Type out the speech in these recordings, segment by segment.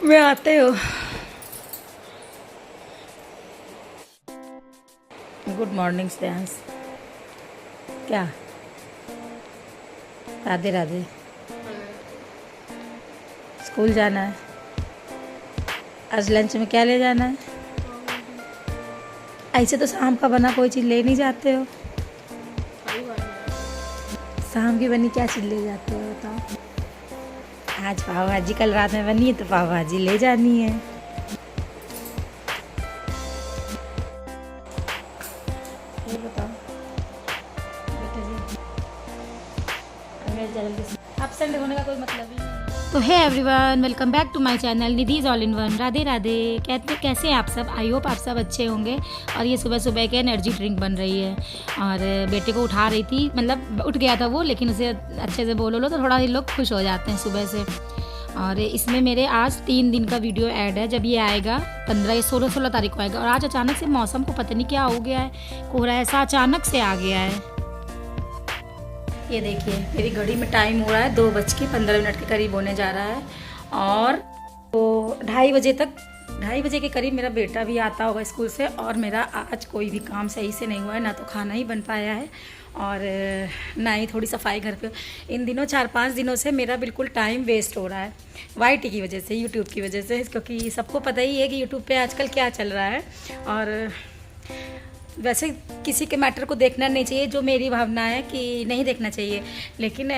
में आते हो। Good morning Shreyansh. क्या राधे राधे। स्कूल जाना है। आज लंच में क्या ले जाना है? ऐसे तो शाम का बना कोई चीज़ ले नहीं जाते हो। शाम की बनी क्या चीज़ ले जाते हो बताओ? आज पाव भाजी कल रात में बनी है तो पाव भाजी ले जानी है। ये बताओ बेटा जी, मेरे जल्दी एब्सेंट होने का कोई मतलब ही नहीं। तो है everyone, welcome back to my channel Nidhi's all in one. Radhe Radhe. कैसे हैं आप सब? आई होप आप सब अच्छे होंगे। और ये सुबह सुबह के एनर्जी ड्रिंक बन रही है और बेटे को उठा रही थी, मतलब उठ गया था वो, लेकिन उसे अच्छे से बोलो तो थोड़ा ये लोग खुश हो जाते हैं सुबह से। और इसमें मेरे आज 3 दिन का वीडियो ऐड है। जब ये आएगा 15 या 16 तारीख को आएगा। और आज अचानक से मौसम को पता नहीं क्या हो गया है, कोहरा ऐसा अचानक से आ गया है। ये देखिए मेरी घड़ी में टाइम हो रहा है 2:15 के करीब होने जा रहा है। और तो 2:30 बजे के करीब मेरा बेटा भी आता होगा स्कूल से। और मेरा आज कोई भी काम सही से नहीं हुआ है, ना तो खाना ही बन पाया है और ना ही थोड़ी सफाई घर पे। इन दिनों 4-5 दिनों से मेरा बिल्कुल टाइम वेस्ट हो रहा है YT की वजह से, यूट्यूब की वजह से, क्योंकि सबको पता ही है कि यूट्यूब पे आजकल क्या चल रहा है। और वैसे किसी के मैटर को देखना नहीं चाहिए, जो मेरी भावना है कि नहीं देखना चाहिए, लेकिन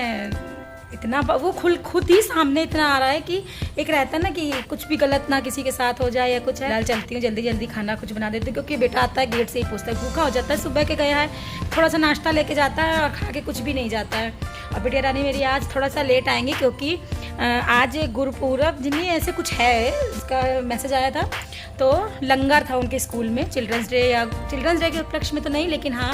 इतना वो खुद ही सामने इतना आ रहा है कि एक रहता है ना कि कुछ भी गलत ना किसी के साथ हो जाए या कुछ है। दाल चलती हूँ, जल्दी जल्दी खाना कुछ बना देती हूँ, क्योंकि बेटा आता है गेट से ही पूछता है, भूखा हो जाता है, सुबह के गया है, थोड़ा सा नाश्ता लेके जाता है और खा के कुछ भी नहीं जाता है। और बिटिया रानी मेरी आज थोड़ा सा लेट आएंगी, क्योंकि आज गुरुपूरब जिन्हें ऐसे कुछ है, उसका मैसेज आया था। तो लंगर था उनके स्कूल में, चिल्ड्रंस डे के उपलक्ष्य में तो नहीं, लेकिन हाँ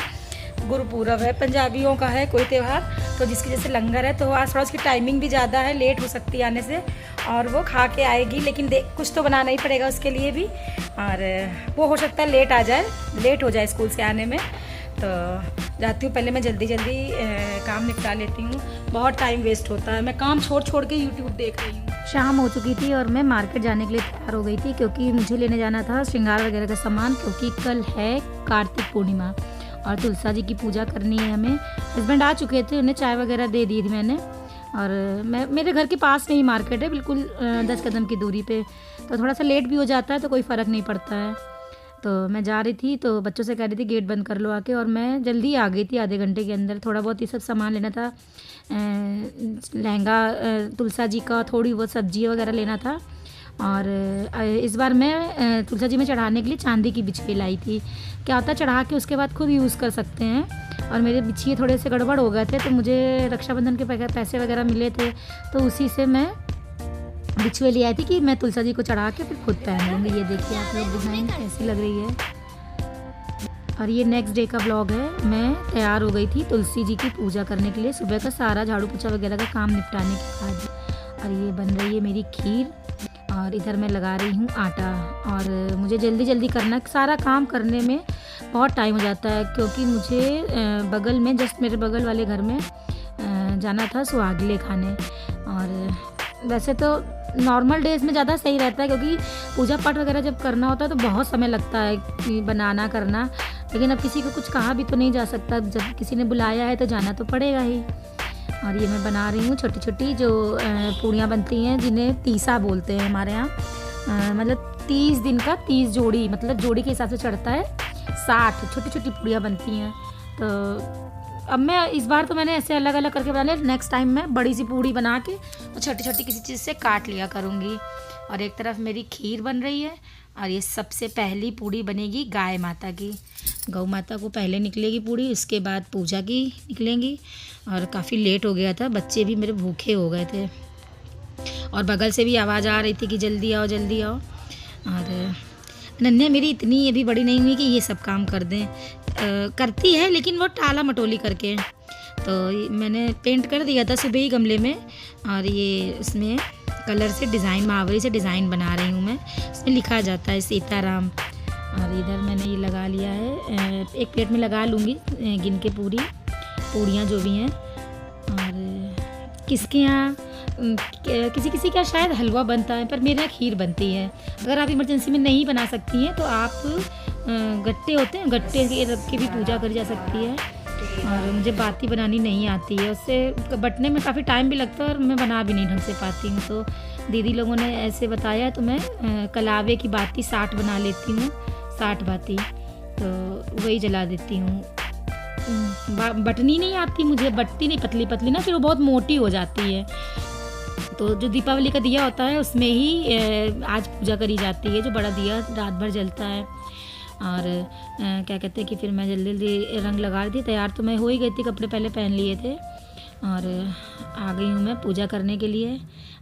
गुरुपूरब है, पंजाबियों का है कोई त्यौहार, तो जिसकी जैसे लंगर है। तो आज थोड़ा उसकी टाइमिंग भी ज़्यादा है, लेट हो सकती है आने से, और वो खा के आएगी, लेकिन कुछ तो बनाना ही पड़ेगा उसके लिए भी। और वो हो सकता है लेट हो जाए स्कूल से आने में। तो जाती हूँ, पहले मैं जल्दी काम निपटा लेती हूँ, बहुत टाइम वेस्ट होता है। मैं काम छोड़ के यूट्यूब देख रही हूँ। शाम हो चुकी थी और मैं मार्केट जाने के लिए तैयार हो गई थी, क्योंकि मुझे लेने जाना था श्रृंगार वगैरह का सामान, क्योंकि कल है कार्तिक पूर्णिमा और तुलसा जी की पूजा करनी है हमें। हस्बैंड आ चुके थे, उन्हें चाय वगैरह दे दी थी मैंने। और मेरे घर के पास में ही मार्केट है, बिल्कुल 10 कदम की दूरी पे, तो थोड़ा सा लेट भी हो जाता है तो कोई फ़र्क नहीं पड़ता है। तो मैं जा रही थी तो बच्चों से कह रही थी गेट बंद कर लो आके, और मैं जल्दी आ गई थी आधे घंटे के अंदर। थोड़ा बहुत ये सब सामान लेना था, लहंगा तुलसा जी का, थोड़ी बहुत सब्जी वगैरह लेना था। और इस बार मैं तुलसा जी में चढ़ाने के लिए चांदी की बिछिए लाई थी। क्या होता है, चढ़ा के उसके बाद खुद यूज़ कर सकते हैं। और मेरे बिछिए थोड़े से गड़बड़ हो गए थे, तो मुझे रक्षाबंधन के पैसे वगैरह मिले थे, तो उसी से मैं बिछुए ले आई थी कि मैं तुलसा जी को चढ़ा के फिर खुद पहन लूँगी। ये देखिए आप लोग डिज़ाइन कैसी लग रही है। और ये नेक्स्ट डे का ब्लॉग है। मैं तैयार हो गई थी तुलसी जी की पूजा करने के लिए, सुबह का सारा झाड़ू पोछा वगैरह का काम निपटाने के बाद। और ये बन रही है मेरी खीर, और इधर मैं लगा रही हूँ आटा। और मुझे जल्दी करना, सारा काम करने में बहुत टाइम हो जाता है, क्योंकि मुझे बगल में, जस्ट मेरे बगल वाले घर में जाना था सुहागिले खाने। और वैसे तो नॉर्मल डेज में ज़्यादा सही रहता है, क्योंकि पूजा पाठ वगैरह जब करना होता है तो बहुत समय लगता है कि बनाना करना, लेकिन अब किसी को कुछ कहा भी तो नहीं जा सकता, जब किसी ने बुलाया है तो जाना तो पड़ेगा ही। और ये मैं बना रही हूँ छोटी छोटी जो पूड़ियाँ बनती हैं, जिन्हें तीसा बोलते हैं हमारे यहाँ। मतलब 30 दिन का 30 जोड़ी, मतलब जोड़ी के हिसाब से चढ़ता है, 60 छोटी छोटी पूड़ियाँ बनती हैं। तो अब मैं इस बार तो मैंने ऐसे अलग अलग करके बना लिया, नेक्स्ट टाइम मैं बड़ी सी पूड़ी बना के और छोटी छोटी किसी चीज़ से काट लिया करूँगी। और एक तरफ मेरी खीर बन रही है, और ये सबसे पहली पूड़ी बनेगी गाय माता की। गौ माता को पहले निकलेगी पूड़ी, उसके बाद पूजा की निकलेंगी। और काफ़ी लेट हो गया था, बच्चे भी मेरे भूखे हो गए थे, और बगल से भी आवाज़ आ रही थी कि जल्दी आओ जल्दी आओ। और नन्हे मेरी इतनी अभी बड़ी नहीं हुई कि ये सब काम कर दें, करती है लेकिन वो टाला मटोली करके। तो मैंने पेंट कर दिया था सुबह ही गमले में, और ये इसमें कलर से डिज़ाइन, महावरी से डिज़ाइन बना रही हूँ मैं। इसमें लिखा जाता है सीताराम। और इधर मैंने ये लगा लिया है, एक प्लेट में लगा लूँगी गिन के पूड़ियाँ जो भी हैं। और किसके यहाँ किसी किसी का शायद हलवा बनता है, पर मेरे यहाँ खीर बनती है। अगर आप इमरजेंसी में नहीं बना सकती हैं तो आप गट्टे होते हैं, गट्टे के रख के भी पूजा करी जा सकती है। और मुझे बाती बनानी नहीं आती है, उससे बटने में काफ़ी टाइम भी लगता है और मैं बना भी नहीं ढंग से पाती हूँ। तो दीदी लोगों ने ऐसे बताया तो मैं कलावे की बाती 60 बना लेती हूँ, 60 बाती, तो वही जला देती हूँ। बटनी नहीं आती मुझे, बटती नहीं, पतली पतली ना, फिर वो बहुत मोटी हो जाती है। तो जो दीपावली का दिया होता है उसमें ही आज पूजा करी जाती है, जो बड़ा दिया रात भर जलता है। और क्या कहते हैं कि फिर मैं जल्दी जल्दी रंग लगा रही थी, तैयार तो मैं हो ही गई थी, कपड़े पहले पहन लिए थे और आ गई हूँ मैं पूजा करने के लिए।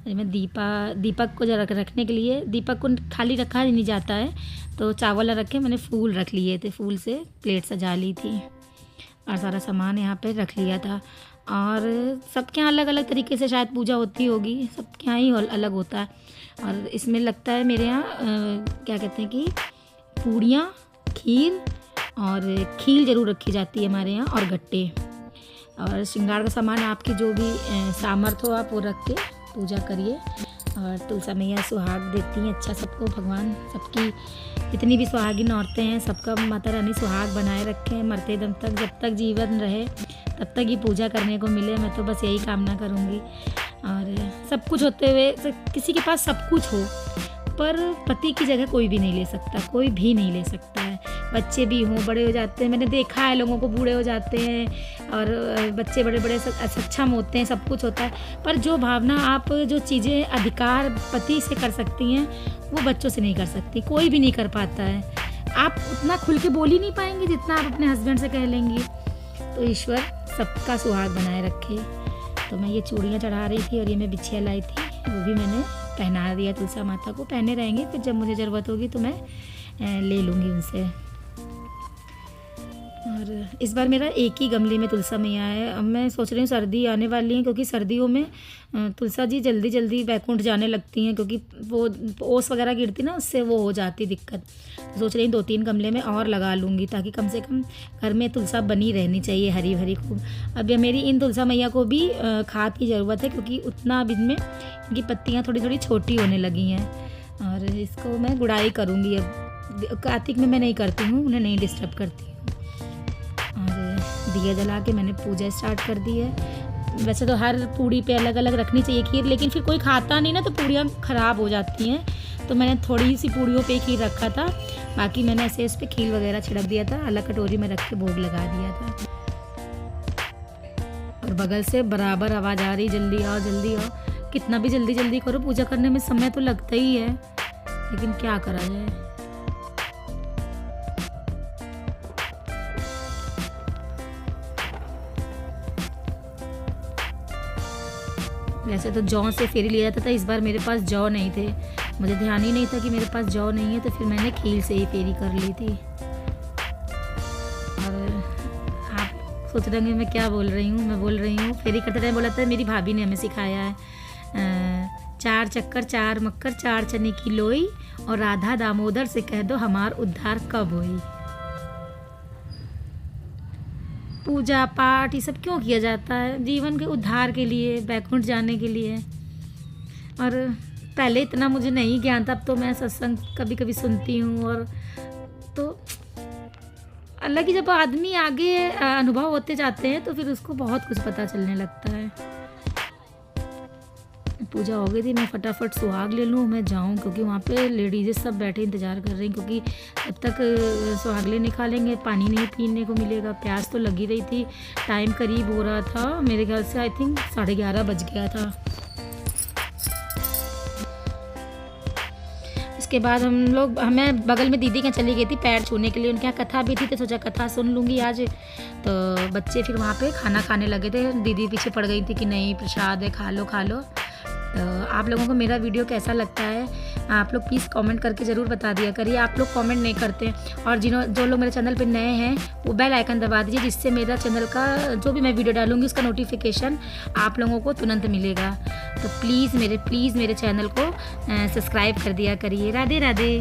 मैं दीपक को रखने के लिए, दीपक को खाली रखा ही नहीं जाता है, तो चावल रख के मैंने फूल रख लिए थे, फूल से प्लेट सजा ली थी और सारा सामान यहाँ पे रख लिया था। और सबके यहाँ अलग अलग तरीके से शायद पूजा होती होगी, सबके यहाँ ही अलग होता है। और इसमें लगता है मेरे यहाँ क्या कहते हैं कि पूड़ियाँ, खीर और खील ज़रूर रखी जाती है हमारे यहाँ, और गट्टे। और श्रृंगार का सामान आपकी जो भी सामर्थ्य हो आप वो रख के पूजा करिए। और तुलसा मैया सुहाग देती हैं अच्छा सबको, भगवान सबकी जितनी भी सुहागिन औरतें हैं सबका माता रानी सुहाग बनाए रखें, मरते दम तक, जब तक जीवन रहे तब तक ये पूजा करने को मिले। मैं तो बस यही कामना करूँगी। और सब कुछ होते हुए किसी के पास सब कुछ हो, पर पति की जगह कोई भी नहीं ले सकता, कोई भी नहीं ले सकता है। बच्चे भी हों, बड़े हो जाते हैं, मैंने देखा है लोगों को बूढ़े हो जाते हैं और बच्चे बड़े बड़े सक्षम होते हैं, सब कुछ होता है, पर जो भावना आप, जो चीज़ें अधिकार पति से कर सकती हैं वो बच्चों से नहीं कर सकती, कोई भी नहीं कर पाता है। आप उतना खुल के बोल ही नहीं पाएंगे जितना आप अपने हस्बैंड से कह लेंगी। तो ईश्वर सबका सुहाग बनाए रखे। तो मैं ये चूड़ियाँ चढ़ा रही थी और ये मैं बिछिया लाई थी, वो भी मैंने पहना दिया तुलसा माता को। पहने रहेंगे, फिर जब मुझे ज़रूरत होगी तो मैं ले लूँगी उनसे। और इस बार मेरा एक ही गमले में तुलसा मैया है। अब मैं सोच रही हूँ सर्दी आने वाली है, क्योंकि सर्दियों में तुलसा जी जल्दी जल्दी बैकुंठ जाने लगती हैं, क्योंकि वो ओस वगैरह गिरती ना, उससे वो हो जाती दिक्कत। तो सोच रही हूँ 2-3 गमले में और लगा लूँगी, ताकि कम से कम घर में तुलसा बनी रहनी चाहिए, हरी भरी खूब। अब मेरी इन तुलसा मैया को भी खाद की ज़रूरत है, क्योंकि उतना अब इनमें इनकी पत्तियाँ थोड़ी थोड़ी छोटी होने लगी हैं। और इसको मैं गुड़ाई करूँगी। अब कार्तिक में मैं नहीं करती हूँ, उन्हें नहीं डिस्टर्ब करती हूँ। और दिया जला के मैंने पूजा स्टार्ट कर दी है। वैसे तो हर पूड़ी पे अलग अलग रखनी चाहिए खीर, लेकिन फिर कोई खाता नहीं ना, तो पूड़ियाँ ख़राब हो जाती हैं। तो मैंने थोड़ी सी पूड़ियों पे खीर रखा था, बाकी मैंने ऐसे इस पर खीर वगैरह छिड़क दिया था, अलग कटोरी में रख के भोग लगा दिया था। और बगल से बराबर आवाज़ आ रही, जल्दी आओ जल्दी आओ। कितना भी जल्दी जल्दी करो, पूजा करने में समय तो लगता ही है, लेकिन क्या करा जाए। वैसे तो जौ से फेरी लिया जाता था, इस बार मेरे पास जौ नहीं थे, मुझे ध्यान ही नहीं था कि मेरे पास जौ नहीं है, तो फिर मैंने खील से ही फेरी कर ली थी। और आप सोच रहे होंगे मैं क्या बोल रही हूँ, मैं बोल रही हूँ फेरी करते टाइम बोला था, मेरी भाभी ने हमें सिखाया है 4 चक्कर 4 मक्कर 4 चने की लोई, और राधा दामोदर से कह दो हमार उद्धार कब होई। पूजा पाठ ये सब क्यों किया जाता है? जीवन के उद्धार के लिए, बैकुंठ जाने के लिए। और पहले इतना मुझे नहीं ज्ञान था, अब तो मैं सत्संग कभी कभी सुनती हूँ। और तो अलग ही, जब आदमी आगे अनुभव होते जाते हैं तो फिर उसको बहुत कुछ पता चलने लगता है। पूजा हो गई थी, मैं फटाफट सुहाग ले लूँ, मैं जाऊँ, क्योंकि वहाँ पे लेडीज़ सब बैठे इंतज़ार कर रही, क्योंकि जब तक सुहागले निकालेंगे पानी नहीं पीने को मिलेगा। प्यास तो लगी रही थी, टाइम करीब हो रहा था, मेरे ख्याल से आई थिंक 11:30 बज गया था। इसके बाद हमें बगल में दीदी के चली गई थी पैर छूने के लिए, उनके यहाँ कथा भी थी, तो सोचा कथा सुन लूँगी आज। तो बच्चे फिर वहाँ पे खाना खाने लगे थे, दीदी पीछे पड़ गई थी कि नहीं प्रसाद है, खा लो खा लो। तो आप लोगों को मेरा वीडियो कैसा लगता है आप लोग प्लीज़ कमेंट करके ज़रूर बता दिया करिए। आप लोग कमेंट नहीं करते, और जो लोग मेरे चैनल पे नए हैं वो बेल आइकन दबा दीजिए, जिससे मेरा चैनल का जो भी मैं वीडियो डालूंगी उसका नोटिफिकेशन आप लोगों को तुरंत मिलेगा। तो प्लीज़ मेरे चैनल को सब्सक्राइब कर दिया करिए। राधे राधे।